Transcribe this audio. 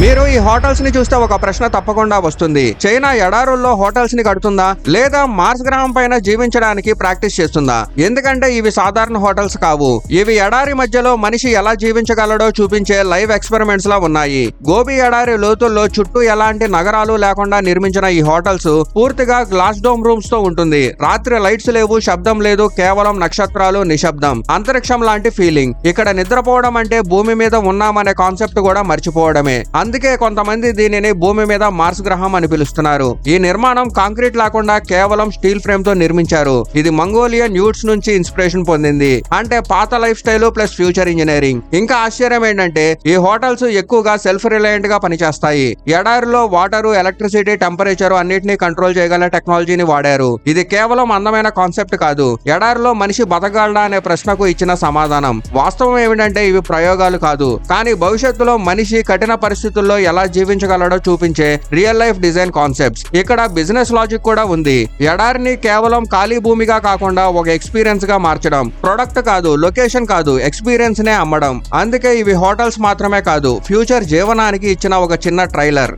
మీరు ఈ హోటల్స్ ని చూస్తే ఒక ప్రశ్న తప్పకుండా వస్తుంది. చైనా ఎడారుల్లో హోటల్స్ ని కడుతుందా లేదా మార్స్ గ్రహం పైన జీవించడానికి ప్రాక్టీస్ చేస్తుందా? ఎందుకంటే ఇవి సాధారణ హోటల్స్ కావు. ఇవి ఎడారి మధ్యలో మనిషి ఎలా జీవించగలడో చూపించే లైవ్ ఎక్స్పెరిమెంట్స్ లా ఉన్నాయి. గోబీ ఎడారి లోతుల్లో చుట్టూ ఎలాంటి నగరాలు లేకుండా నిర్మించిన ఈ హోటల్స్ పూర్తిగా గ్లాస్ డోమ్ రూమ్స్ తో ఉంటుంది. రాత్రి లైట్స్ లేవు, శబ్దం లేదు, కేవలం నక్షత్రాలు, నిశ్శబ్దం, అంతరిక్షం లాంటి ఫీలింగ్. ఇక్కడ నిద్రపోవడం అంటే భూమి మీద ఉన్నామనే కాన్సెప్ట్ కూడా మర్చిపోవడమే. అందుకే కొంతమంది దీనిని భూమి మీద మార్స్ గ్రహం అని పిలుస్తున్నారు. ఈ నిర్మాణం కాంక్రీట్ లేకుండా కేవలం స్టీల్ ఫ్రేమ్ తో నిర్మించారు. ఇది మంగోలియన్ యూట్స్ నుంచి ఇన్స్పిరేషన్ పొందింది. అంటే పాత life style plus future engineering. ఇంకా ఆశ్చర్యం ఏంటంటే ఈ హోటల్స్ ఎక్కువగా సెల్ఫ్ రిలయంట్ గా పనిచేస్తాయి. ఎడారిలో వాటర్, ఎలక్ట్రిసిటీ, టెంపరేచర్ అన్నిటినీ కంట్రోల్ చేయగల టెక్నాలజీని వాడారు. ఇది కేవలం అందమైన కాన్సెప్ట్ కాదు, ఎడారిలో మనిషి బతకగలడా అనే ప్రశ్నకు ఇచ్చిన సమాధానం. వాస్తవం ఏమిటంటే ఇవి ప్రయోగాలు కాదు, కానీ భవిష్యత్తులో మనిషి కఠిన పరిస్థితుల్లో ఎలా జీవించగలడో చూపించే రియల్ లైఫ్ డిజైన్ కాన్సెప్ట్స్. ఇక్కడ బిజినెస్ లాజిక్ కూడా ఉంది. ఎడారిని కేవలం ఖాళీ భూమిగా కాకుండా ఒక ఎక్స్పీరియన్స్ గా మార్చడం. ప్రొడక్ట్ కాదు, లొకేషన్ కాదు, ఎక్స్పీరియన్స్ నే అమ్మడం. అందుకే ఇవి హోటల్స్ మాత్రమే కాదు, ఫ్యూచర్ జీవనానికి ఇచ్చిన ఒక చిన్న ట్రైలర్.